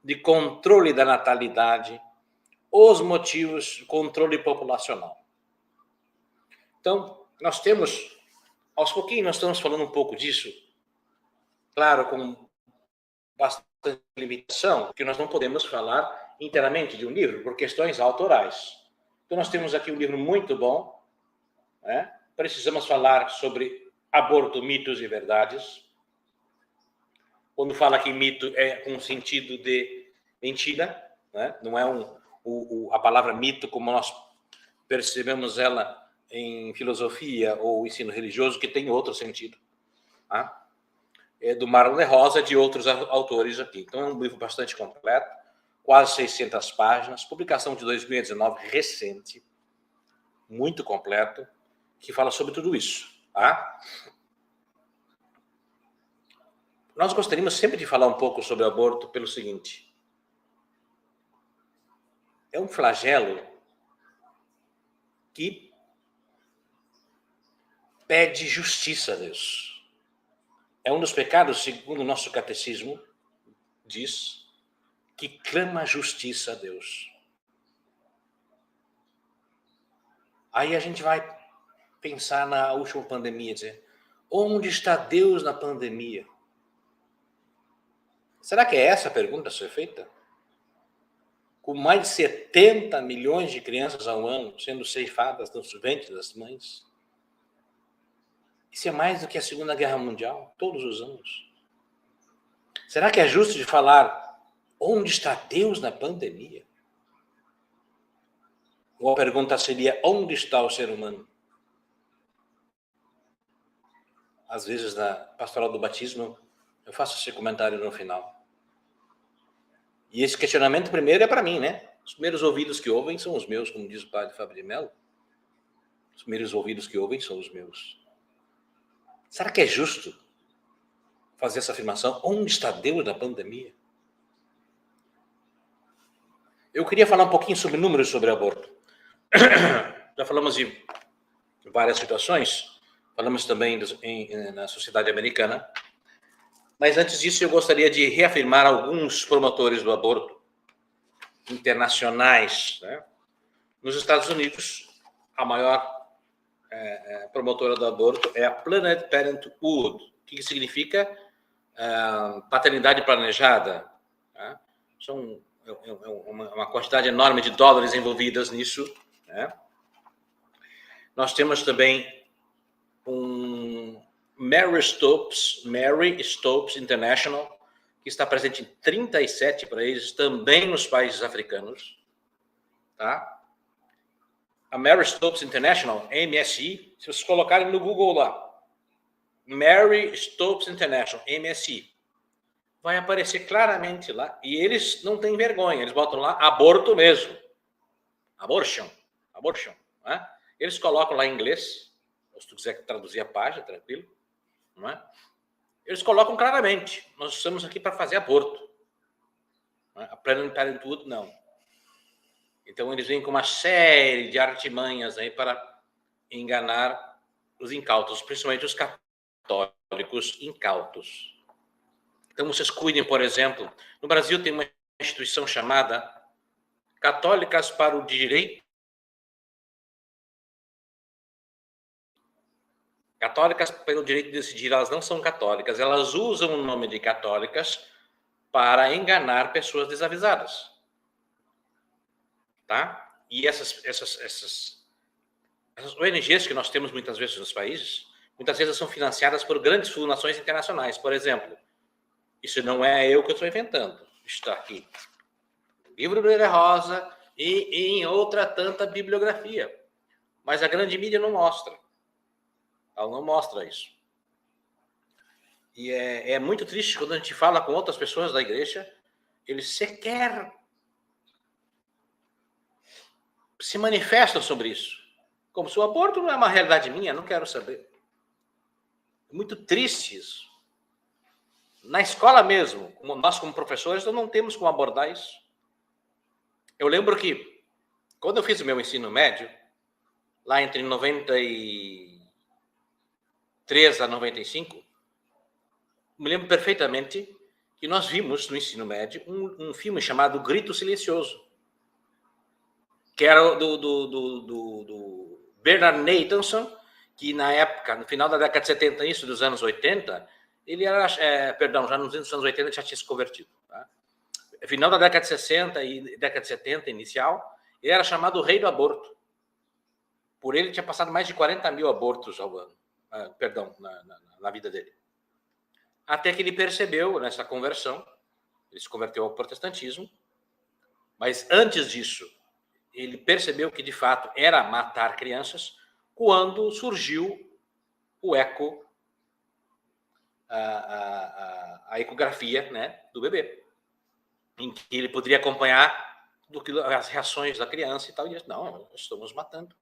de controle da natalidade, os motivos de controle populacional. Então, nós temos, aos pouquinhos, nós estamos falando um pouco disso, claro, com bastante limitação, porque nós não podemos falar inteiramente de um livro, por questões autorais. Então, nós temos aqui um livro muito bom, né? Precisamos falar sobre aborto, mitos e verdades. Quando fala que mito é com sentido de mentira, né? Não é a palavra mito como nós percebemos ela em filosofia ou ensino religioso, que tem outro sentido. Tá? É do Marlon de Rosa e de outros autores aqui. Então é um livro bastante completo, quase 600 páginas, publicação de 2019, recente, muito completo, que fala sobre tudo isso. Tá? Nós gostaríamos sempre de falar um pouco sobre aborto pelo seguinte: é um flagelo que pede justiça a Deus. É um dos pecados, segundo o nosso catecismo, diz, que clama justiça a Deus. Aí a gente vai pensar na última pandemia, dizer, onde está Deus na pandemia? Será que é essa a pergunta a ser feita? Com mais de 70 milhões de crianças ao ano sendo ceifadas nos ventres das mães? Isso é mais do que a Segunda Guerra Mundial, todos os anos. Será que é justo de falar onde está Deus na pandemia? Ou a pergunta seria, onde está o ser humano? Às vezes, na pastoral do batismo, eu faço esse comentário no final. E esse questionamento primeiro é para mim, né? Os primeiros ouvidos que ouvem são os meus, como diz o padre Fábio de Mello. Os primeiros ouvidos que ouvem são os meus. Será que é justo fazer essa afirmação? Onde está Deus na pandemia? Eu queria falar um pouquinho sobre números sobre aborto. Já falamos de várias situações, falamos também na sociedade americana, mas antes disso eu gostaria de reafirmar alguns promotores do aborto internacionais. Né? Nos Estados Unidos, a maior promotora do aborto é a Planned Parenthood, que significa paternidade planejada. Né? São uma quantidade enorme de dólares envolvidas nisso. Né? Nós temos também Mary Stopes International, que está presente em 37 países, também nos países africanos. Tá? A Mary Stopes International, MSI, se vocês colocarem no Google lá, Mary Stopes International, MSI, vai aparecer claramente lá, e eles não têm vergonha, eles botam lá aborto mesmo. Abortion. Né? Eles colocam lá em inglês, se tu quiser traduzir a página, tranquilo. Não é? Eles colocam claramente, nós estamos aqui para fazer aborto. Não é? A Planned Parenthood, não. Então, eles vêm com uma série de artimanhas aí para enganar os incautos, principalmente os católicos incautos. Então, vocês cuidem, por exemplo, no Brasil tem uma instituição chamada Católicas para o Direito. Católicas pelo direito de decidir, elas não são católicas, elas usam o nome de católicas para enganar pessoas desavisadas. Tá? E essas ONGs que nós temos muitas vezes nos países, muitas vezes são financiadas por grandes fundações internacionais. Por exemplo, isso não é eu que estou inventando, está aqui no livro do Marlon de Rosa e em outra tanta bibliografia. Mas a grande mídia não mostra. Ela não mostra isso. E é muito triste quando a gente fala com outras pessoas da igreja, eles sequer se manifestam sobre isso. Como se o aborto não é uma realidade minha, não quero saber. É muito triste isso. Na escola mesmo, nós como professores, nós não temos como abordar isso. Eu lembro que, quando eu fiz o meu ensino médio, lá entre 93 a 95, me lembro perfeitamente que nós vimos no ensino médio um filme chamado Grito Silencioso, que era do Bernard Nathanson, que na época, no final da década de 70, início dos anos 80, ele era, já nos anos 80 já tinha se convertido. Tá? No final da década de 60 e década de 70 inicial, ele era chamado o rei do aborto. Por ele tinha passado mais de 40 mil abortos ao ano, na vida dele. Até que ele percebeu nessa conversão, ele se converteu ao protestantismo, mas antes disso, ele percebeu que de fato era matar crianças quando surgiu o eco, a ecografia, né, do bebê, em que ele poderia acompanhar as reações da criança e tal, e ele disse, não, estamos matando.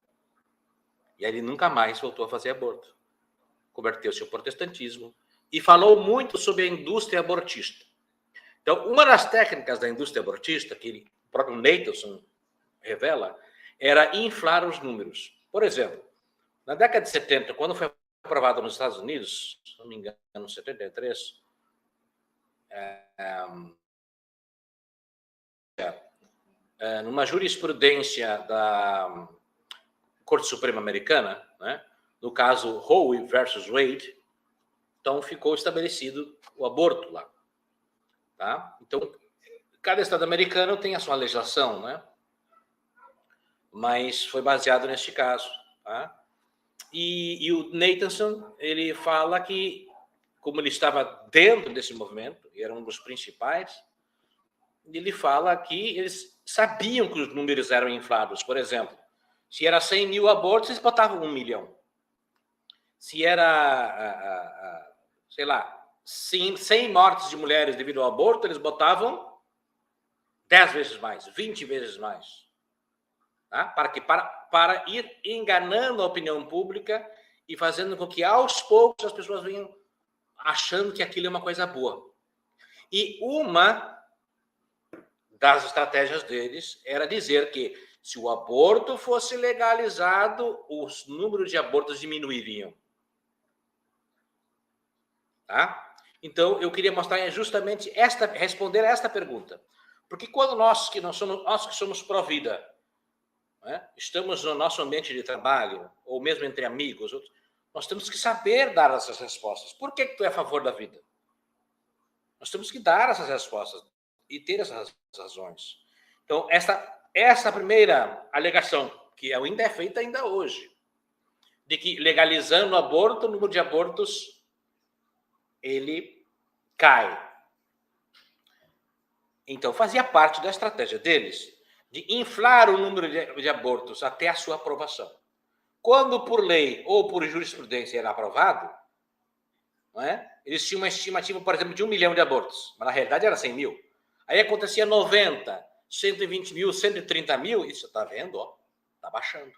E aí ele nunca mais voltou a fazer aborto. Converteu-se ao protestantismo e falou muito sobre a indústria abortista. Então, uma das técnicas da indústria abortista, que o próprio Nathanson revela, era inflar os números. Por exemplo, na década de 70, quando foi aprovado nos Estados Unidos, se não me engano, em 73, numa jurisprudência da Corte Suprema Americana, né, no caso Roe versus Wade, então ficou estabelecido o aborto lá. Tá? Então, cada estado americano tem a sua legislação, né? Mas foi baseado neste caso. Tá? E o Nathanson, ele fala que, como ele estava dentro desse movimento, e era um dos principais, ele fala que eles sabiam que os números eram inflados. Por exemplo, se era 100 mil abortos, eles botavam 1 milhão. Se era, sei lá, 100 mortes de mulheres devido ao aborto, eles botavam 10 vezes mais, 20 vezes mais. Tá? Para ir enganando a opinião pública e fazendo com que, aos poucos, as pessoas venham achando que aquilo é uma coisa boa. E uma das estratégias deles era dizer que, se o aborto fosse legalizado, os números de abortos diminuiriam. Tá? Então, eu queria mostrar justamente responder a esta pergunta. Porque quando nós que somos pró-vida, né, estamos no nosso ambiente de trabalho, ou mesmo entre amigos, nós temos que saber dar essas respostas. Por que tu é a favor da vida? Nós temos que dar essas respostas e ter essas razões. Então, essa primeira alegação, que ainda é feita ainda hoje, de que legalizando o aborto, o número de abortos ele cai. Então, fazia parte da estratégia deles de inflar o número de abortos até a sua aprovação. Quando por lei ou por jurisprudência era aprovado, não é? Eles tinham uma estimativa, por exemplo, de 1 milhão de abortos, mas na realidade era 100 mil. Aí acontecia 90, 120 mil, 130 mil, isso está vendo, ó, está baixando.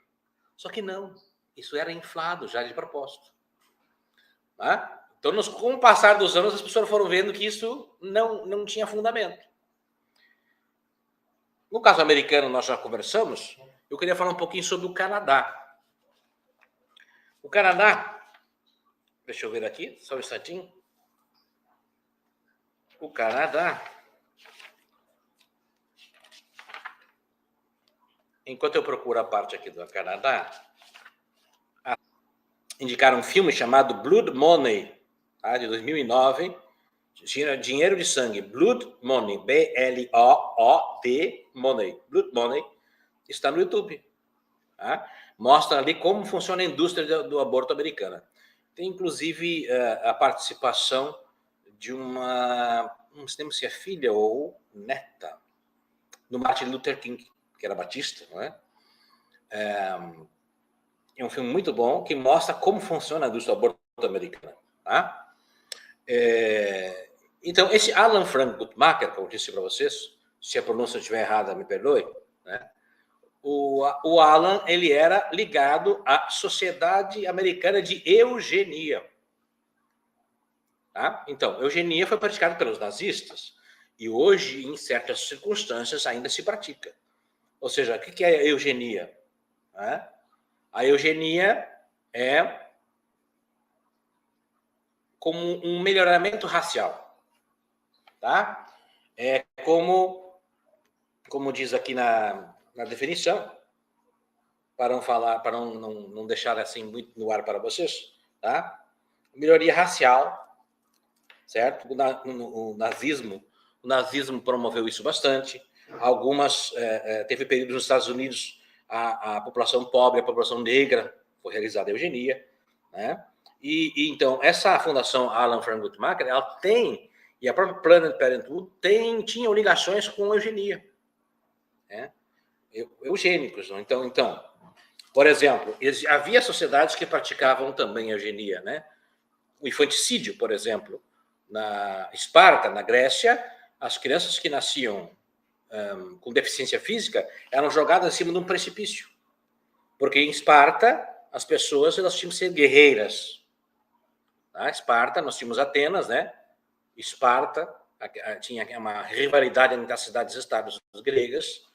Só que não, isso era inflado já de propósito. Tá? Então, com o passar dos anos, as pessoas foram vendo que isso não tinha fundamento. No caso americano, nós já conversamos, eu queria falar um pouquinho sobre o Canadá. O Canadá, deixa eu ver aqui, só um instantinho. O Canadá, enquanto eu procuro a parte aqui do Canadá, indicaram um filme chamado Blood Money, tá, de 2009, Dinheiro de Sangue, Blood Money, B-L-O-O-D, Money, Blood Money, está no YouTube. Tá? Mostra ali como funciona a indústria do aborto americana. Tem, inclusive, a participação de não sei se é filha ou neta, do Martin Luther King, que era batista, não é? É um filme muito bom que mostra como funciona a indústria do aborto americana. Tá? Então, esse Alan Frank Guttmacher, como eu disse para vocês, se a pronúncia estiver errada, me perdoe, né? O Alan, ele era ligado à Sociedade Americana de Eugenia. Tá? Então, eugenia foi praticada pelos nazistas e hoje, em certas circunstâncias, ainda se pratica. Ou seja, o que é a eugenia? A eugenia é como um melhoramento racial. tá? É como diz aqui na definição, para não deixar assim muito no ar para vocês, tá? Melhoria racial, certo? O nazismo promoveu isso bastante. Teve períodos nos Estados Unidos a população pobre, a população negra, foi realizada a eugenia, né? E então, essa fundação Alan Frank Guttmacher, ela tem, e a própria Planned Parenthood tinham ligações com a eugenia, né? Eugênicos. Então, por exemplo, havia sociedades que praticavam também a eugenia, né? O infanticídio, por exemplo, na Esparta, na Grécia, as crianças que nasciam com deficiência física eram jogadas em cima de um precipício, porque em Esparta as pessoas elas tinham que ser guerreiras. Na Esparta nós tínhamos Atenas, né? Esparta tinha uma rivalidade entre as cidades-estados gregas.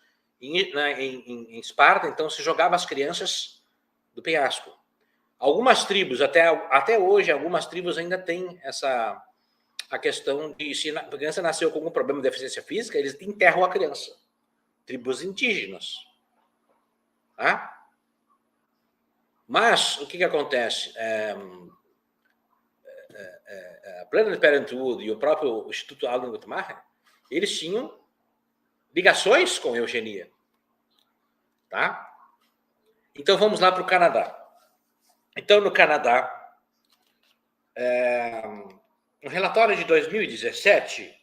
Em Esparta, então, se jogava as crianças do penhasco. Algumas tribos, até hoje, algumas tribos ainda têm a questão de se a criança nasceu com algum problema de deficiência física, eles enterram a criança. Tribos indígenas. Tá? Mas, o que acontece? A Planned Parenthood e o próprio Instituto Alan Guttmacher, eles tinham ligações com a eugenia. Tá? Então, vamos lá para o Canadá. Então, no Canadá, um relatório de 2017,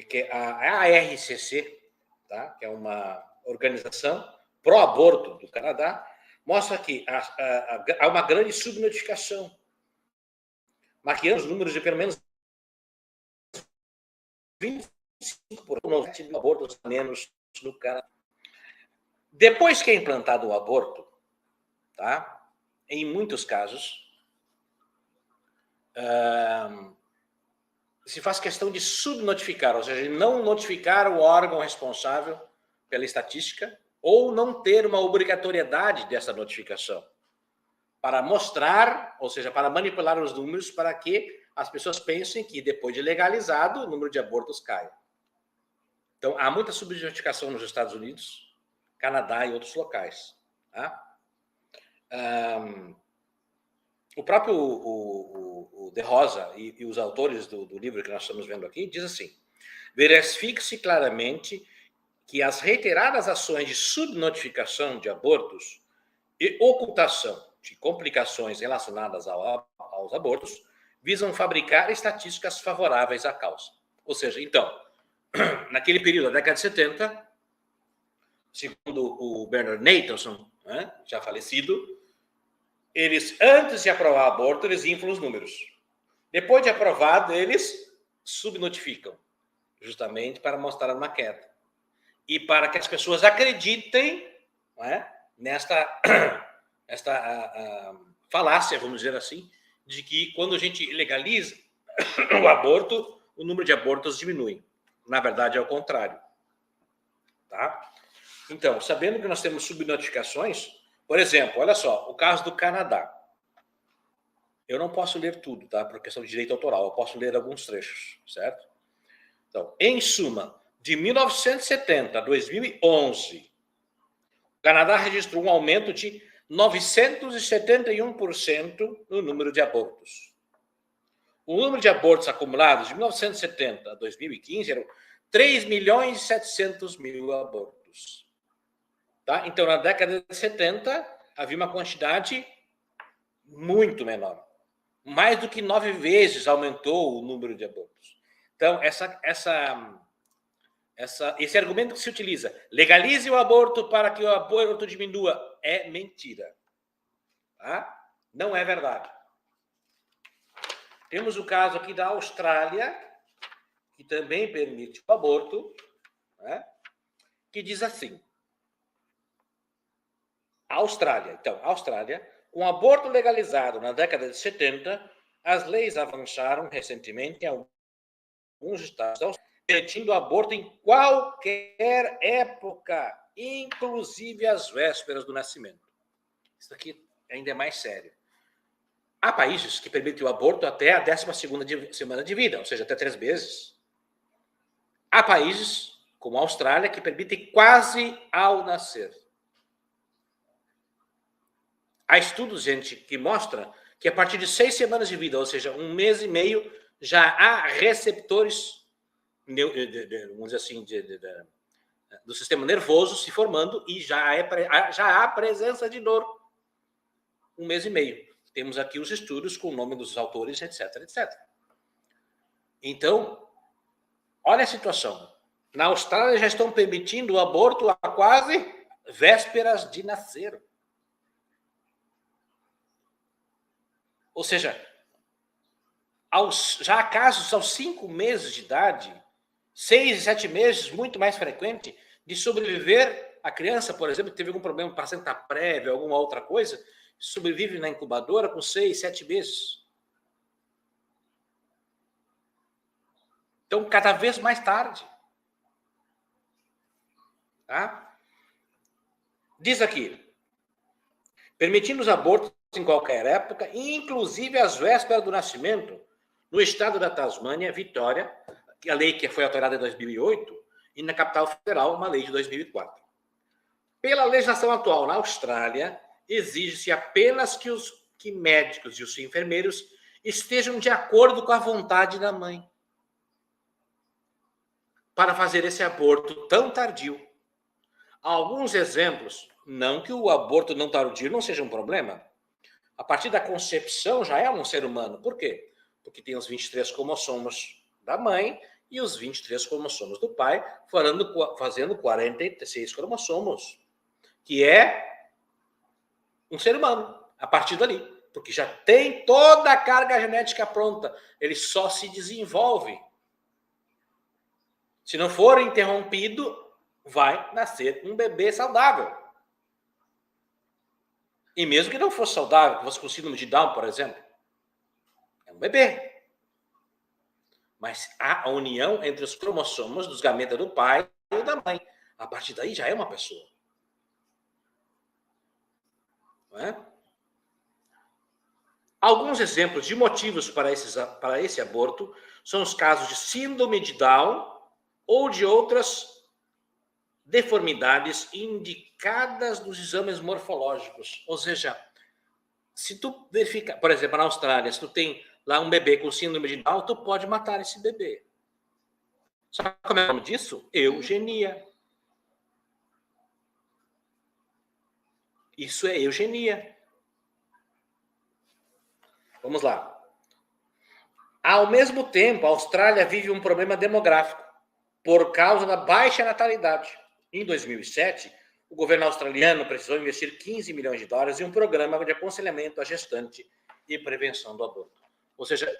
que é a ARCC, tá? Que é uma organização pró-aborto do Canadá, mostra que há uma grande subnotificação, maquiando os números de pelo menos 25% de abortos a menos no Canadá. Depois que é implantado o aborto, tá? Em muitos casos, se faz questão de subnotificar, ou seja, não notificar o órgão responsável pela estatística ou não ter uma obrigatoriedade dessa notificação, para mostrar, ou seja, para manipular os números para que as pessoas pensem que depois de legalizado o número de abortos cai. Então, há muita subnotificação nos Estados Unidos, Canadá e outros locais. Tá? O próprio o De Rosa e os autores do livro que nós estamos vendo aqui diz assim: verifique-se claramente que as reiteradas ações de subnotificação de abortos e ocultação de complicações relacionadas aos abortos visam fabricar estatísticas favoráveis à causa. Ou seja, então, naquele período, da década de 70, segundo o Bernard Nathanson, né, já falecido, eles, antes de aprovar o aborto, eles inflam os números. Depois de aprovado, eles subnotificam, justamente para mostrar uma queda. E para que as pessoas acreditem, né, nesta falácia, vamos dizer assim, de que quando a gente legaliza o aborto, o número de abortos diminui. Na verdade, é o contrário. Tá? Então, sabendo que nós temos subnotificações, por exemplo, olha só, o caso do Canadá. Eu não posso ler tudo, tá? Por questão de direito autoral, eu posso ler alguns trechos, certo? Então, em suma, de 1970 a 2011, o Canadá registrou um aumento de 971% no número de abortos. O número de abortos acumulados de 1970 a 2015 eram 3.700.000 abortos. Tá? Então, na década de 70, havia uma quantidade muito menor. Mais do que 9 vezes aumentou o número de abortos. Então, esse argumento que se utiliza, legalize o aborto para que o aborto diminua, é mentira. Tá? Não é verdade. Temos o caso aqui da Austrália, que também permite o aborto, né? Que diz assim: Austrália, com aborto legalizado na década de 70, as leis avançaram recentemente em alguns estados, permitindo o aborto em qualquer época, inclusive às vésperas do nascimento. Isso aqui ainda é mais sério. Há países que permitem o aborto até a 12ª semana de vida, ou seja, até 3 meses. Há países, como a Austrália, que permitem quase ao nascer. Há estudos, gente, que mostram que a partir de 6 semanas de vida, ou seja, 1 mês e meio, já há receptores, vamos dizer assim, do sistema nervoso se formando e já há presença de dor. 1 mês e meio. Temos aqui os estudos com o nome dos autores, etc, etc. Então, olha a situação. Na Austrália já estão permitindo o aborto a quase vésperas de nascer. Ou seja, já há casos aos 5 meses de idade, 6 e 7 meses, muito mais frequente, de sobreviver. A criança, por exemplo, que teve algum problema, placenta prévia, alguma outra coisa, sobrevive na incubadora com 6, 7 meses. Então, cada vez mais tarde. Tá? Diz aqui, permitindo os abortos em qualquer época, inclusive às vésperas do nascimento, no estado da Tasmânia, Vitória, a lei que foi alterada em 2008, e na capital federal, uma lei de 2004. Pela legislação atual na Austrália, exige-se apenas que médicos e os enfermeiros estejam de acordo com a vontade da mãe para fazer esse aborto tão tardio. Há alguns exemplos, não que o aborto não tardio não seja um problema. A partir da concepção já é um ser humano. Por quê? Porque tem os 23 cromossomos da mãe e os 23 cromossomos do pai, fazendo 46 cromossomos, que é um ser humano, a partir dali. Porque já tem toda a carga genética pronta. Ele só se desenvolve. Se não for interrompido, vai nascer um bebê saudável. E mesmo que não fosse saudável, que fosse com síndrome de Down, por exemplo, é um bebê. Mas há a união entre os cromossomos dos gametas do pai e da mãe. A partir daí já é uma pessoa. Não é? Alguns exemplos de motivos para esse aborto são os casos de síndrome de Down ou de outras deformidades indicadas nos exames morfológicos. Ou seja, se tu verifica, por exemplo, na Austrália, se tu tem lá um bebê com síndrome de Down, tu pode matar esse bebê. Sabe como é o nome disso? Eugenia. Isso é eugenia. Vamos lá. Ao mesmo tempo, a Austrália vive um problema demográfico por causa da baixa natalidade. Em 2007, o governo australiano precisou investir 15 milhões de dólares em um programa de aconselhamento à gestante e prevenção do aborto. Ou seja,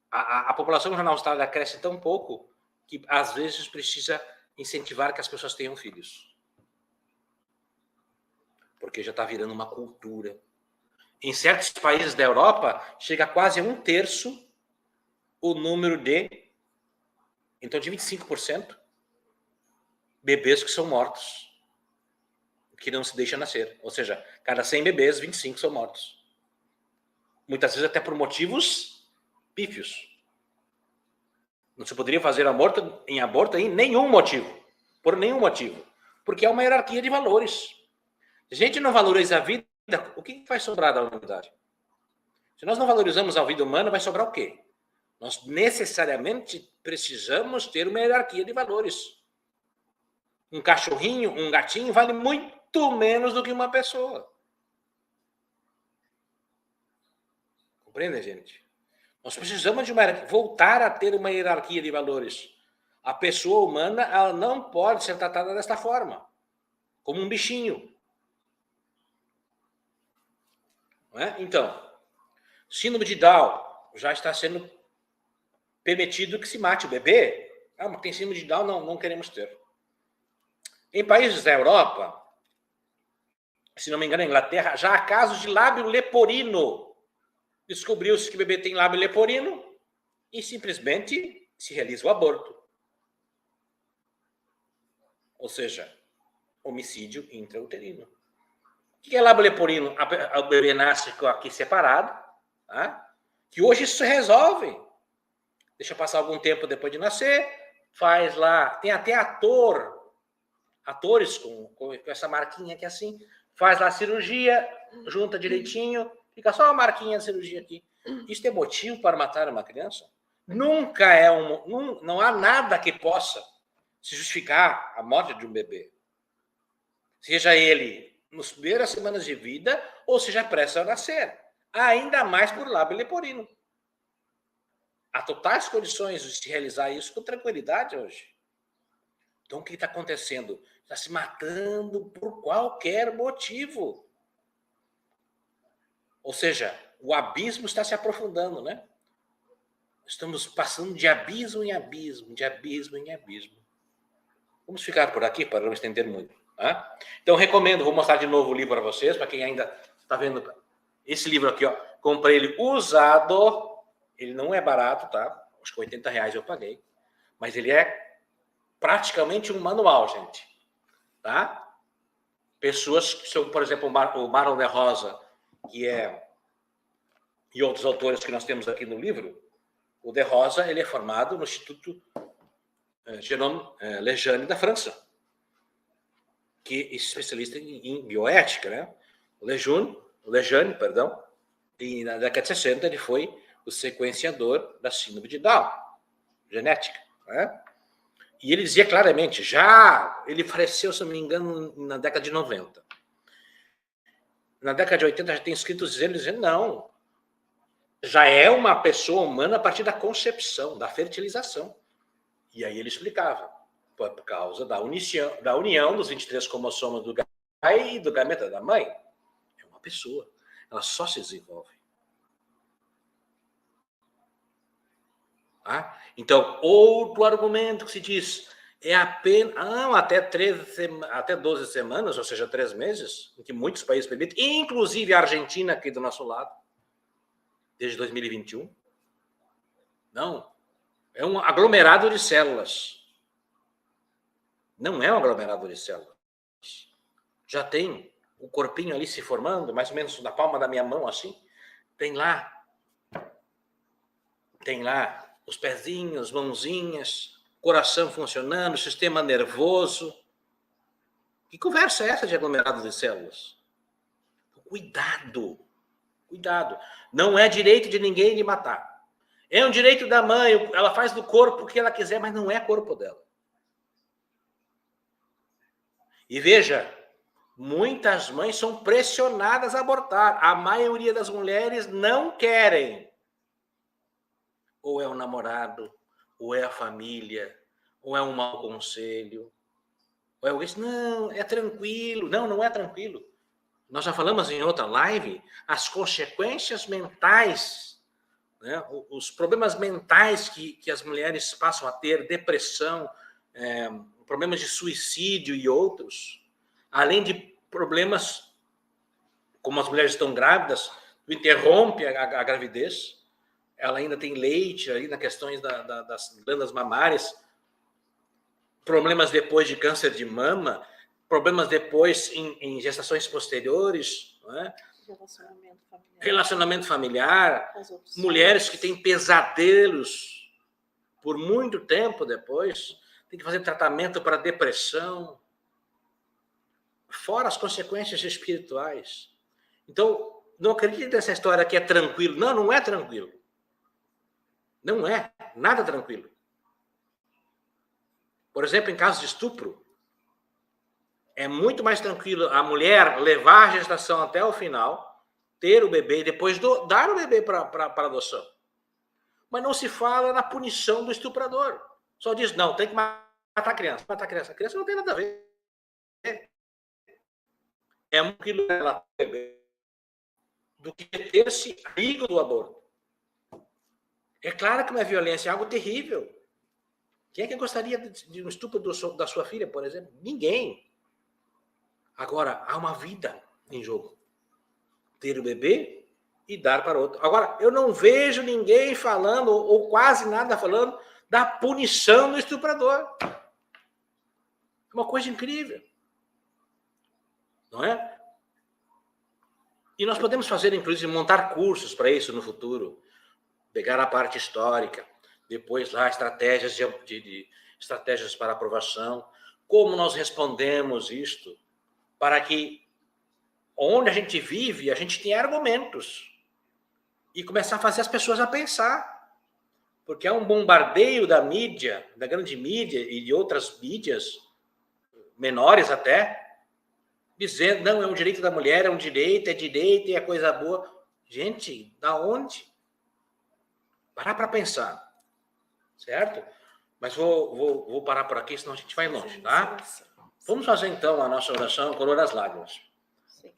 a população na Austrália cresce tão pouco que, às vezes, precisa incentivar que as pessoas tenham filhos. Porque já está virando uma cultura. Em certos países da Europa, chega a quase a 1/3 o número de, então, de 25%, bebês que são mortos, que não se deixam nascer. Ou seja, cada 100 bebês, 25 são mortos. Muitas vezes até por motivos pífios. Não se poderia fazer aborto em nenhum motivo. Por nenhum motivo. Porque é uma hierarquia de valores. Se a gente não valoriza a vida, o que vai sobrar da humanidade? Se nós não valorizamos a vida humana, vai sobrar o quê? Nós necessariamente precisamos ter uma hierarquia de valores. Um cachorrinho, um gatinho vale muito menos do que uma pessoa. Compreende, gente? Nós precisamos voltar a ter uma hierarquia de valores. A pessoa humana, ela não pode ser tratada desta forma, como um bichinho. Não é? Então, síndrome de Down já está sendo permitido que se mate o bebê. Ah, mas tem síndrome de Down? Não queremos ter. Em países da Europa, se não me engano, na Inglaterra, já há casos de lábio leporino. Descobriu-se que o bebê tem lábio leporino e simplesmente se realiza o aborto. Ou seja, homicídio intrauterino. O que é lábio leporino? O bebê nasce aqui separado, tá? Que hoje isso se resolve. Deixa passar algum tempo depois de nascer, faz lá, tem até atores com essa marquinha aqui assim, faz lá a cirurgia, junta direitinho, fica só uma marquinha de cirurgia aqui. Isso é motivo para matar uma criança? Nunca é não há nada que possa se justificar a morte de um bebê. Seja ele nas primeiras semanas de vida ou seja prestes a nascer. Ainda mais por lábio leporino. Há totais condições de se realizar isso com tranquilidade hoje. Então, o que está acontecendo? Está se matando por qualquer motivo. Ou seja, o abismo está se aprofundando, né? Estamos passando de abismo em abismo, de abismo em abismo. Vamos ficar por aqui para não estender muito. Tá? Então, recomendo, vou mostrar de novo o livro para vocês, para quem ainda está vendo. Esse livro aqui, ó, comprei ele usado. Ele não é barato, tá? Acho que R$80 eu paguei. Mas ele é praticamente um manual, gente. Tá? Pessoas que são, por exemplo, o Marlon de Rosa, que é... E outros autores que nós temos aqui no livro. O de Rosa, ele é formado no Instituto Genome Lejeune da França, que é especialista em bioética, né? O Lejeune, perdão, e na década de 60 ele foi o sequenciador da síndrome de Down, genética, né? E ele dizia claramente, ele faleceu, se não me engano, na década de 90. Na década de 80 já tem escritos dizendo, não, já é uma pessoa humana a partir da concepção, da fertilização. E aí ele explicava, por causa da união dos 23 cromossomos do pai e do gameta da mãe. É uma pessoa, ela só se desenvolve. Tá? Então, outro argumento que se diz é apenas até 12 semanas, ou seja, 3 meses, em que muitos países permitem, inclusive a Argentina aqui do nosso lado, desde 2021. Não, é um aglomerado de células. Não é um aglomerado de células. Já tem o corpinho ali se formando, mais ou menos na palma da minha mão, assim. Tem lá os pezinhos, mãozinhas, coração funcionando, sistema nervoso. Que conversa é essa de aglomerado de células? Cuidado. Não é direito de ninguém de matar. É um direito da mãe, ela faz do corpo o que ela quiser, mas não é corpo dela. E veja, muitas mães são pressionadas a abortar. A maioria das mulheres não querem. Ou é o namorado, ou é a família, ou é um mau conselho. Ou é isso, não, é tranquilo. Não, não é tranquilo. Nós já falamos em outra live, as consequências mentais, né? Os problemas mentais que as mulheres passam a ter, depressão, problemas de suicídio e outros, além de problemas, como as mulheres estão grávidas, interrompe a gravidez, ela ainda tem leite aí nas questões das glândulas mamárias, problemas depois de câncer de mama, problemas depois em gestações posteriores, não é? Relacionamento familiar, mulheres que têm pesadelos por muito tempo depois, tem que fazer tratamento para depressão, fora as consequências espirituais. Então, não acredite nessa história que é tranquilo. Não, não é tranquilo. Não é nada tranquilo. Por exemplo, em caso de estupro, é muito mais tranquilo a mulher levar a gestação até o final, ter o bebê e depois dar o bebê para adoção. Mas não se fala na punição do estuprador. Só diz, não, tem que matar a criança. Matar a criança. A criança não tem nada a ver. É muito que ela do que ter-se amigo do aborto. É claro que uma violência é algo terrível. Quem é que gostaria de um estupro da sua filha, por exemplo? Ninguém. Agora, há uma vida em jogo. Ter o bebê e dar para outro. Agora, eu não vejo ninguém falando, ou quase nada falando, da punição do estuprador. É uma coisa incrível. Não é? E nós podemos fazer, inclusive, montar cursos para isso no futuro, pegar a parte histórica, depois lá estratégias estratégias para aprovação, como nós respondemos isto, para que onde a gente vive, a gente tenha argumentos e começar a fazer as pessoas a pensar. Porque é um bombardeio da mídia, da grande mídia e de outras mídias, menores até, dizendo, não, é um direito da mulher, é direito e é coisa boa. Gente, da onde? Parar para pensar, certo? Mas vou parar por aqui, senão a gente vai longe, tá? Vamos fazer, então, a nossa oração, Coroa das Lágrimas.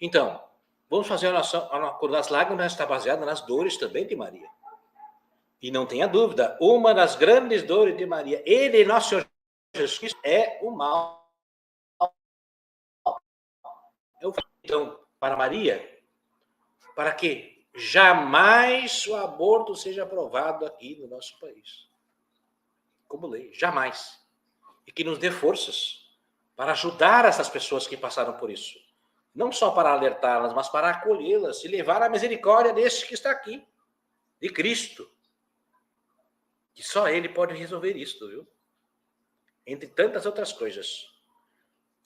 Então, vamos fazer a Coroa das Lágrimas, está baseada nas dores também de Maria. E não tenha dúvida, uma das grandes dores de Maria, ele, nosso Senhor Jesus Cristo, é o mal. Então, para Maria, para que jamais o aborto seja aprovado aqui no nosso país, como lei, jamais. E que nos dê forças para ajudar essas pessoas que passaram por isso. Não só para alertá-las, mas para acolhê-las e levar a misericórdia desse que está aqui, de Cristo. Que só Ele pode resolver isso, viu? Entre tantas outras coisas.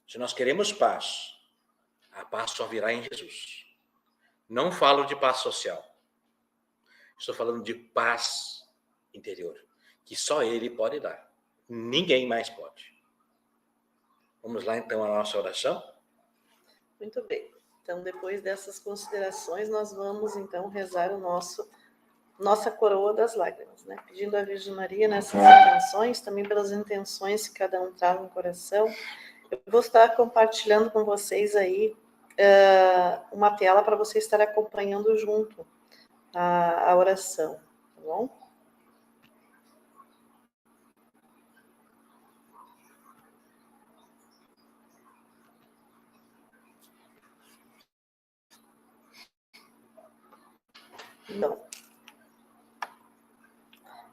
Se nós queremos paz, a paz só virá em Jesus. Não falo de paz social. Estou falando de paz interior, que só Ele pode dar. Ninguém mais pode. Vamos lá, então, à nossa oração? Muito bem. Então, depois dessas considerações, nós vamos, então, rezar nossa coroa das lágrimas, né? Pedindo à Virgem Maria nessas intenções, também pelas intenções que cada um traz no coração. Eu vou estar compartilhando com vocês aí uma tela para você estar acompanhando junto a oração, tá bom? Então,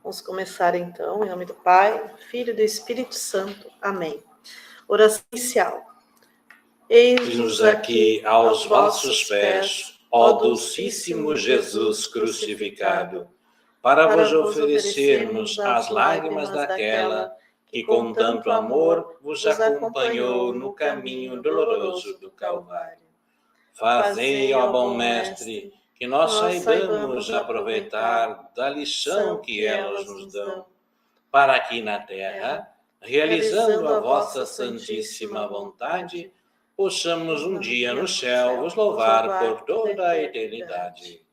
vamos começar então, em nome do Pai, do Filho e do Espírito Santo. Amém. Oração inicial. Eis-nos aqui aos vossos pés, ó Dulcíssimo Jesus crucificado, para vos oferecermos as lágrimas daquela que com tanto amor vos acompanhou no caminho doloroso do Calvário. Fazei, ó bom Mestre, que nós saibamos aproveitar da lição que elas nos dão, para que na terra, realizando a vossa santíssima vontade, possamos um dia no céu vos louvar por toda a eternidade.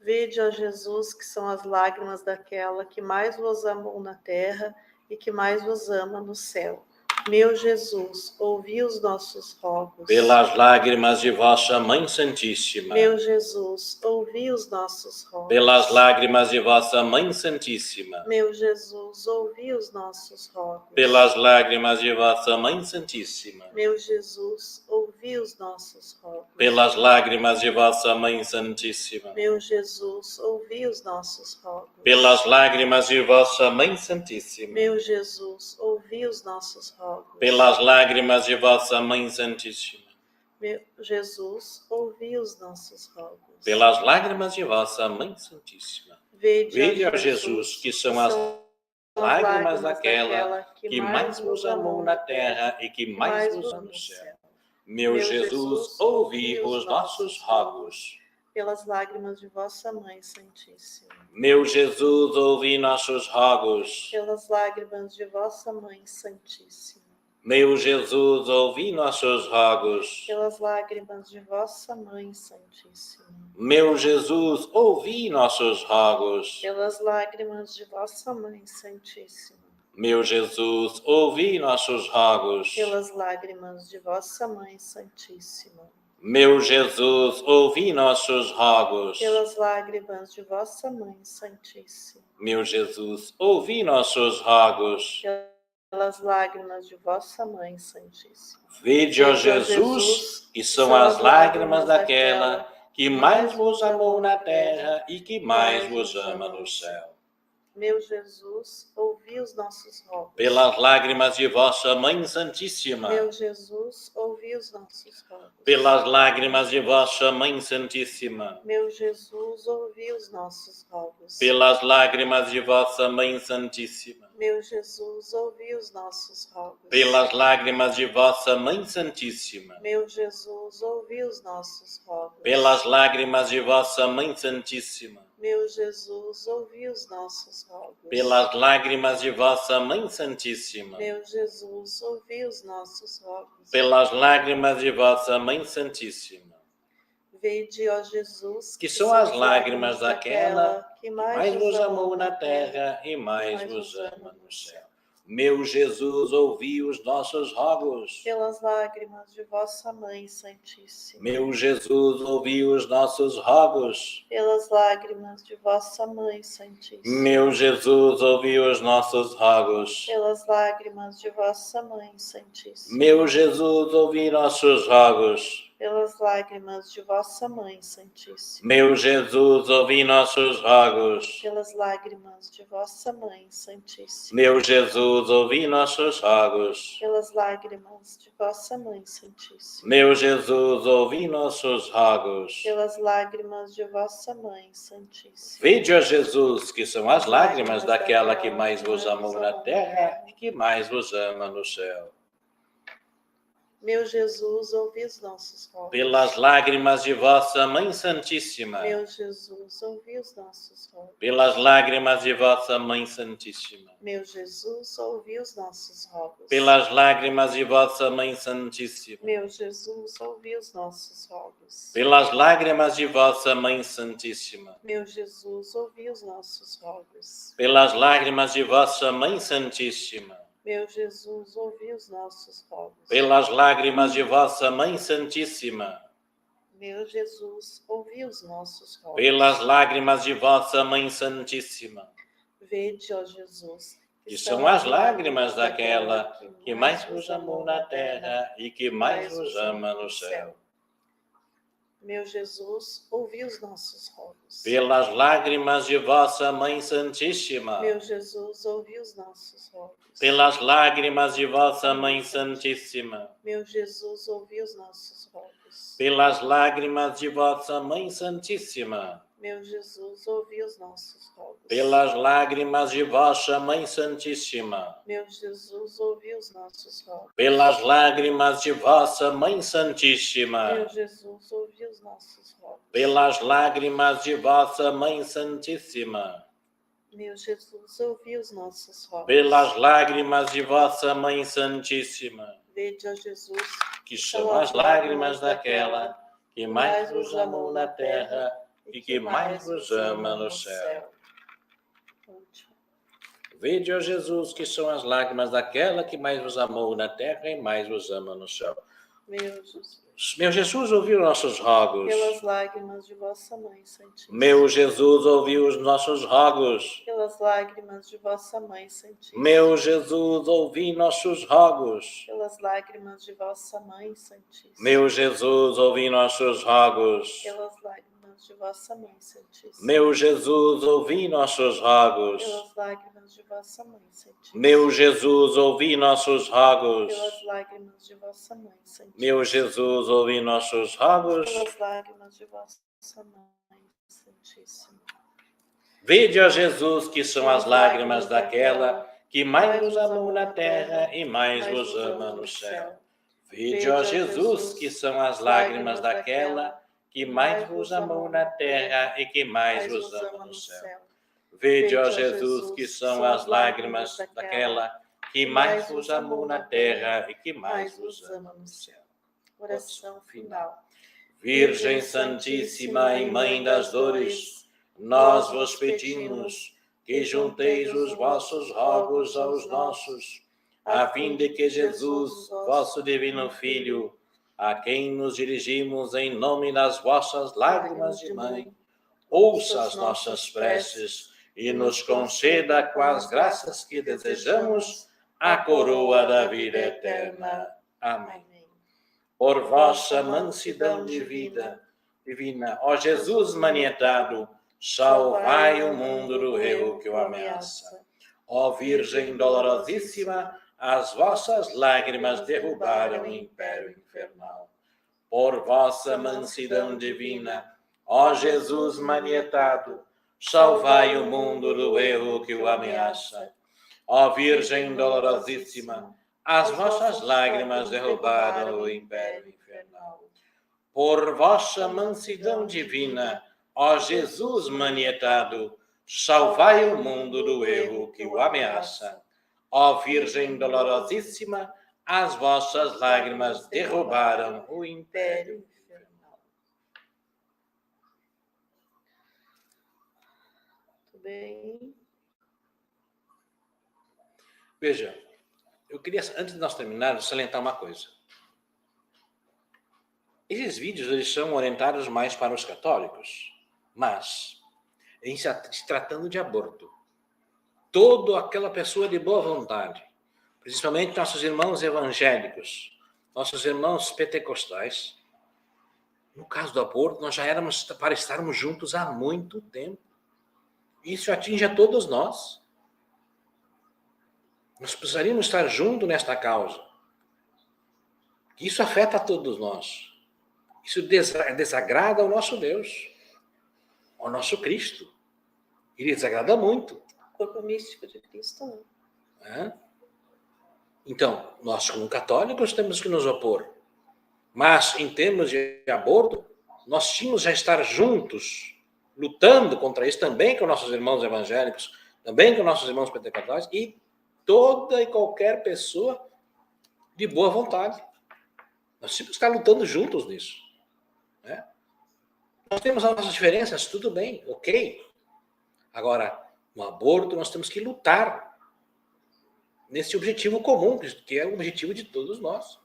Vede, ó Jesus, que são as lágrimas daquela que mais vos amou na terra e que mais vos ama no céu. Meu Jesus, ouvi os nossos rogos. Pelas lágrimas de vossa Mãe Santíssima. Meu Jesus, ouvi os nossos rogos. Pelas lágrimas de vossa Mãe Santíssima. Meu Jesus, ouvi os nossos rogos. Pelas lágrimas de vossa Mãe Santíssima. Meu Jesus, ouvi os nossos rogos. Pelas lágrimas de vossa Mãe Santíssima. Meu Jesus, ouvi os nossos rogos. Pelas lágrimas de vossa Mãe Santíssima. Meu Jesus, ouvi os nossos rogos. Pelas lágrimas de vossa Mãe Santíssima. Meu Jesus, ouvi os nossos rogos. Pelas lágrimas de vossa Mãe Santíssima. Vede, ó Jesus, que são as lágrimas daquela que mais vos amou na terra e que mais vos ama no céu. Meu Jesus, ouvi os nossos rogos. Pelas lágrimas de vossa Mãe Santíssima. Meu Jesus, ouvi nossos rogos. Pelas lágrimas de vossa Mãe Santíssima. Meu Jesus, ouvi nossos rogos. Pelas lágrimas de vossa Mãe Santíssima. Meu Jesus, ouvi nossos rogos. Pelas lágrimas de vossa Mãe Santíssima. Meu Jesus, ouvi nossos rogos. Pelas lágrimas de vossa Mãe Santíssima. Meu Jesus, ouvi nossos rogos. Pelas lágrimas de vossa Mãe Santíssima. Meu Jesus, ouvi nossos rogos. Pelas lágrimas de vossa Mãe Santíssima. Vede, ó Jesus, que são as lágrimas daquela que mais vos amou na terra e que mais vos ama no céu. Meu Jesus, ouvi os nossos rogos. Pelas lágrimas de vossa Mãe Santíssima. Meu Jesus, ouvi ouvi os nossos rogos. Pelas lágrimas de vossa Mãe Santíssima. Meu Jesus, ouvi os nossos rogos. Pelas lágrimas de vossa Mãe Santíssima. Meu Jesus, ouvi os nossos rogos. Pelas lágrimas de vossa Mãe Santíssima. Meu Jesus, ouvi os nossos rogos. Pelas lágrimas de vossa Mãe Santíssima. Meu Jesus, ouvi os nossos rogos. Pelas lágrimas de vossa Mãe Santíssima. Meu Jesus, ouvi os nossos rogos. Pelas lágrimas de vossa Mãe Santíssima. Vede, ó Jesus, Que são as lágrimas daquela que mais vos amou na terra e mais vos ama no céu. Meu Jesus, ouvi os nossos rogos. Pelas lágrimas de vossa Mãe Santíssima. Meu Jesus, ouvi os nossos rogos. Pelas lágrimas de vossa Mãe Santíssima. Meu Jesus, ouvi os nossos rogos. Pelas lágrimas de vossa Mãe Santíssima. Meu Jesus, ouvi nossos rogos. Pelas lágrimas de vossa Mãe Santíssima. Meu Jesus, ouvi nossos rogos. Pelas lágrimas de vossa Mãe Santíssima. Meu Jesus, ouvi nossos rogos. Pelas lágrimas de vossa Mãe Santíssima. Meu Jesus, ouvi nossos rogos. Pelas lágrimas de vossa Mãe Santíssima. Vede, ó Jesus, que são as lágrimas daquela que mais vos amou na terra e que mais vos ama no céu. Meu Jesus, ouvi os nossos rogos. Pelas lágrimas de vossa Mãe Santíssima. Meu Jesus, ouvi os nossos rogos. Pelas lágrimas de vossa Mãe Santíssima. Meu Jesus, ouvi os nossos rogos. Pelas lágrimas de vossa Mãe Santíssima. Meu Jesus, ouvi os nossos rogos. Pelas lágrimas de vossa Mãe Santíssima. Meu Jesus, ouvi os nossos rogos. Pelas lágrimas de vossa Mãe Santíssima. Meu Jesus, ouvi os nossos rogos. Pelas lágrimas de vossa Mãe Santíssima. Meu Jesus, ouvi os nossos rogos. Pelas lágrimas de vossa Mãe Santíssima. Vede, ó Jesus, Que são as lágrimas daquela que mais vos amou na terra e que mais vos ama no céu. Meu Jesus, ouvi os nossos rogos. Pelas lágrimas de vossa Mãe Santíssima. Meu Jesus, ouvi os nossos rogos. Pelas lágrimas de vossa Mãe Santíssima. Meu Jesus, ouvi os nossos rogos. Pelas lágrimas de vossa Mãe Santíssima. Meu Jesus, ouvi os nossos rogos. Pelas lágrimas de vossa Mãe Santíssima. Meu Jesus, ouvi os nossos rogos. Pelas lágrimas de vossa Mãe Santíssima. Meu Jesus, ouvi os nossos rogos. Pelas lágrimas de vossa Mãe Santíssima. Meu Jesus, ouvi os nossos rogos. Pelas lágrimas de vossa Mãe Santíssima. Vede, ó Jesus, Que são as lágrimas daquela que mais vos amou na terra e que mais vos ama no céu. Vede, ó Jesus, que são as lágrimas daquela que mais vos amou na terra e mais vos ama no céu. Meu Jesus, ouviu nossos rogos. Pelas lágrimas de vossa Mãe Santíssima. Meu Jesus, ouviu os nossos rogos. Pelas lágrimas de vossa Mãe Santíssima. Meu Jesus, ouvi nossos rogos. Pelas lágrimas de vossa Mãe Santíssima. Meu Jesus, ouvi nossos rogos. Pelas lágrimas de vossa Mãe Santíssima. Meu Jesus, ouvi nossos rogos. Pelas lágrimas de vossa Mãe Santíssima. Meu Jesus, ouvi nossos rogos. Pelas lágrimas de vossa Mãe Santíssima. Meu Jesus, ouvi nossos rogos. Pelas lágrimas de vossa Mãe Santíssima. Vede, ó Jesus, que são as lágrimas daquela que mais vos amou na terra e mais vos ama no céu. Vede, ó Jesus, que são as lágrimas daquela que mais vos amou na terra e que mais vos ama no céu. Vede, ó Jesus, que são as lágrimas daquela que mais vos amou na terra e que mais vos ama no céu. Oração final. Virgem Santíssima e Mãe das Dores, nós vos pedimos que junteis os vossos rogos aos nossos, a fim de que Jesus, vosso divino Filho, a quem nos dirigimos em nome das vossas lágrimas de mãe, ouça as nossas preces e nos conceda, com as graças que desejamos, a coroa da vida eterna. Amém. Por vossa mansidão divina, ó Jesus manietado, salvai o mundo do erro que o ameaça. Ó Virgem dolorosíssima, as vossas lágrimas derrubaram o império infernal. Por vossa mansidão divina, ó Jesus manietado, salvai o mundo do erro que o ameaça. Ó Virgem dolorosíssima, as vossas lágrimas derrubaram o império infernal. Por vossa mansidão divina, ó Jesus manietado, salvai o mundo do erro que o ameaça. Ó Virgem dolorosíssima, as vossas lágrimas derrubaram o império infernal. Muito bem. Veja, eu queria, antes de nós terminarmos, salientar uma coisa. Esses vídeos eles são orientados mais para os católicos, mas, em se tratando de aborto, toda aquela pessoa de boa vontade, principalmente nossos irmãos evangélicos, nossos irmãos pentecostais, no caso do aborto, nós já éramos para estarmos juntos há muito tempo. Isso atinge a todos nós. Nós precisaríamos estar juntos nesta causa. Isso afeta a todos nós. Isso desagrada ao nosso Deus, ao nosso Cristo. Ele desagrada muito. O corpo místico de Cristo, não. É? Então, nós como católicos temos que nos opor. Mas, em termos de aborto, nós tínhamos já estar juntos, lutando contra isso, também com nossos irmãos evangélicos, também com nossos irmãos pentecostais e toda e qualquer pessoa de boa vontade. Nós temos que estar lutando juntos nisso. Né? Nós temos as nossas diferenças, tudo bem, ok. Agora, no aborto, nós temos que lutar nesse objetivo comum, que é o objetivo de todos nós.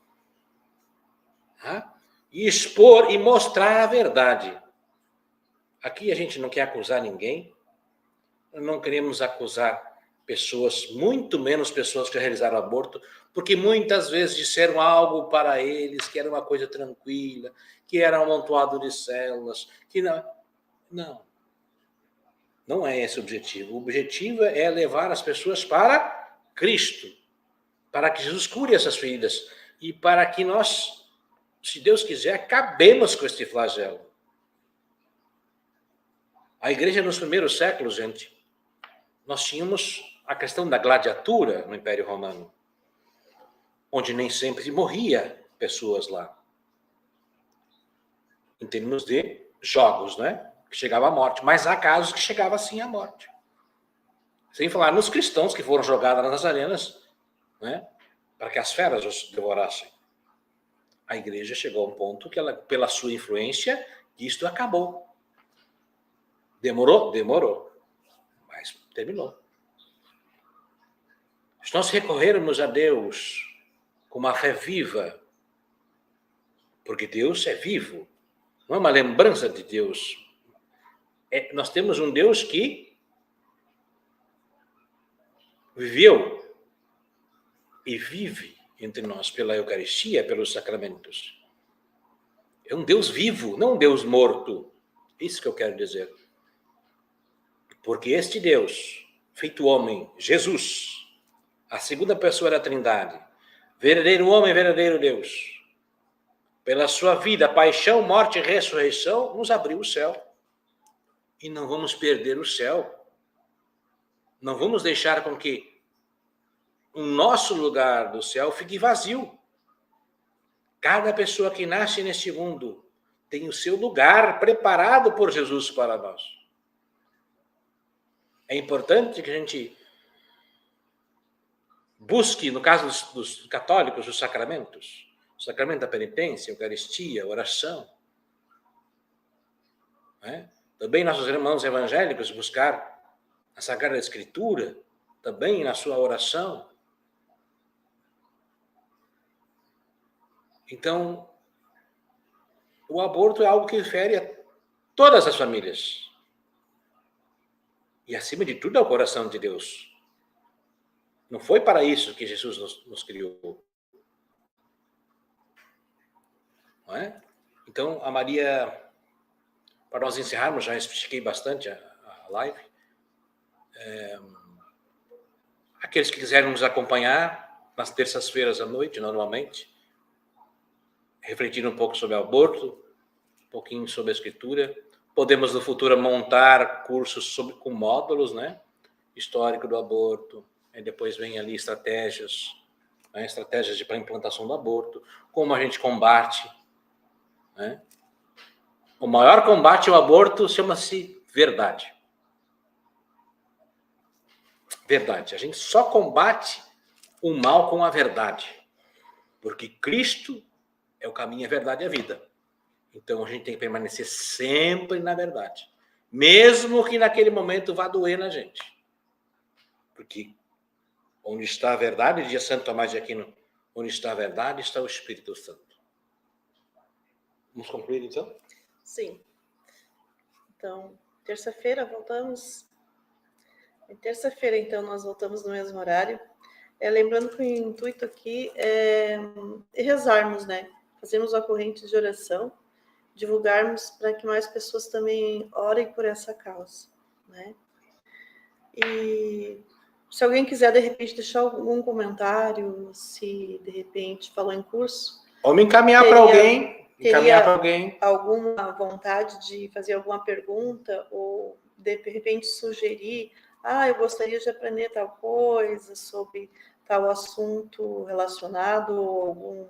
E expor e mostrar a verdade. Aqui a gente não quer acusar ninguém, não queremos acusar pessoas, muito menos pessoas que realizaram aborto, porque muitas vezes disseram algo para eles que era uma coisa tranquila, que era um amontoado de células, que não é esse o objetivo. O objetivo é levar as pessoas para Cristo, para que Jesus cure essas feridas e para que nós, se Deus quiser, acabemos com este flagelo. A igreja nos primeiros séculos, gente, nós tínhamos a questão da gladiatura no Império Romano, onde nem sempre morria pessoas lá. Em termos de jogos, né? Que chegava à morte. Mas há casos que chegava sim à morte. Sem falar nos cristãos que foram jogados nas arenas, né? Para que as feras os devorassem. A igreja chegou a um ponto que ela, pela sua influência, isto acabou. Demorou? Demorou. Mas terminou. Se nós recorrermos a Deus com uma fé viva, porque Deus é vivo, não é uma lembrança de Deus. Nós temos um Deus que viveu e vive entre nós pela Eucaristia, pelos sacramentos. É um Deus vivo, não um Deus morto. Isso que eu quero dizer. Porque este Deus, feito homem, Jesus, a segunda pessoa da Trindade, verdadeiro homem, verdadeiro Deus, pela sua vida, paixão, morte e ressurreição, nos abriu o céu. E não vamos perder o céu. Não vamos deixar com que o nosso lugar do céu fique vazio. Cada pessoa que nasce neste mundo tem o seu lugar preparado por Jesus para nós. É importante que a gente busque, no caso dos católicos, os sacramentos. O sacramento da penitência, a Eucaristia, a oração. Também nossos irmãos evangélicos buscar a Sagrada Escritura, também na sua oração. Então, o aborto é algo que fere a todas as famílias. E, acima de tudo, é o coração de Deus. Não foi para isso que Jesus nos criou. Não é? Então, a Maria, para nós encerrarmos, já expliquei bastante a live. Aqueles que quiserem nos acompanhar, nas terças-feiras à noite, normalmente, refletindo um pouco sobre o aborto, um pouquinho sobre a escritura. Podemos, no futuro, montar cursos com módulos, né? Histórico do aborto, e depois vem ali estratégias, né? Estratégias para a implantação do aborto, como a gente combate, né? O maior combate ao aborto chama-se verdade. Verdade. A gente só combate o mal com a verdade, porque Cristo é o caminho, a verdade e a vida. Então a gente tem que permanecer sempre na verdade, mesmo que naquele momento vá doer na gente, porque onde está a verdade, dizia Santo Tomás de Aquino, onde está a verdade está o Espírito Santo. Vamos concluir então? Sim. Então, terça-feira voltamos. Terça-feira, então, nós voltamos no mesmo horário. Lembrando que o intuito aqui é rezarmos, né? Fazermos a corrente de oração, divulgarmos para que mais pessoas também orem por essa causa, né? E se alguém quiser, de repente, deixar algum comentário, se de repente falou em curso... Ou me encaminhar para alguém. Alguma vontade de fazer alguma pergunta ou de repente sugerir, eu gostaria de aprender tal coisa sobre tal assunto relacionado ou algum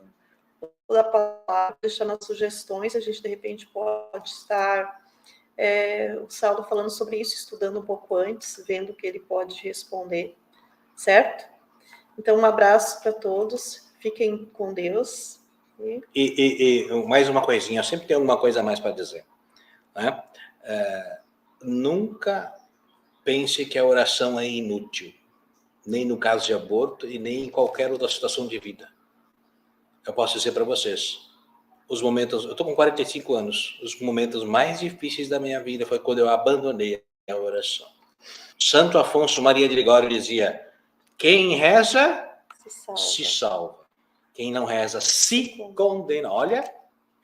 da palavra, deixar nas sugestões, a gente de repente pode estar o Saulo falando sobre isso, estudando um pouco antes, vendo o que ele pode responder, certo? Então, um abraço para todos, fiquem com Deus. E mais uma coisinha, eu sempre tenho alguma coisa a mais para dizer, né? Nunca pense que a oração é inútil, nem no caso de aborto e nem em qualquer outra situação de vida. Eu posso dizer para vocês, os momentos, eu estou com 45 anos, os momentos mais difíceis da minha vida foi quando eu abandonei a oração. Santo Afonso Maria de Ligório dizia, quem reza se salva. Quem não reza se condena. Olha,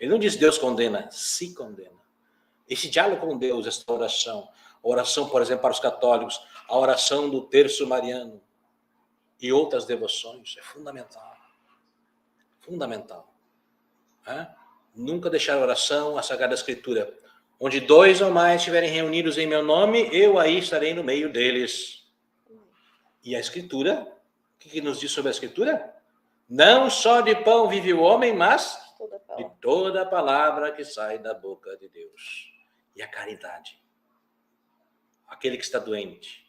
ele não diz Deus condena, se condena. Esse diálogo com Deus, essa oração, a oração, por exemplo, para os católicos, a oração do terço mariano e outras devoções, é fundamental. Fundamental. Nunca deixar a oração, a Sagrada Escritura. Onde 2 ou mais estiverem reunidos em meu nome, eu aí estarei no meio deles. E a Escritura, o que nos diz sobre a Escritura? Não só de pão vive o homem, mas de toda a palavra que sai da boca de Deus. E a caridade. Aquele que está doente,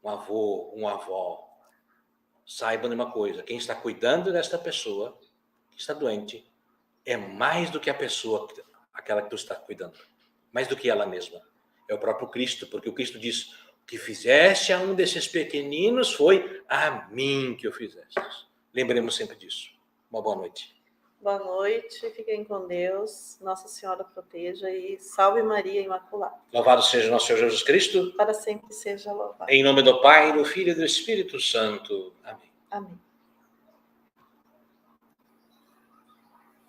um avô, uma avó, saibam de uma coisa, quem está cuidando desta pessoa que está doente é mais do que a pessoa, aquela que tu está cuidando, mais do que ela mesma. É o próprio Cristo, porque o Cristo diz, o que fizeste a um desses pequeninos foi a mim que o fizeste. Lembremos sempre disso. Uma boa noite. Boa noite, fiquem com Deus, Nossa Senhora proteja e salve Maria Imaculada. Louvado seja nosso Senhor Jesus Cristo. Para sempre seja louvado. Em nome do Pai, do Filho e do Espírito Santo. Amém. Amém.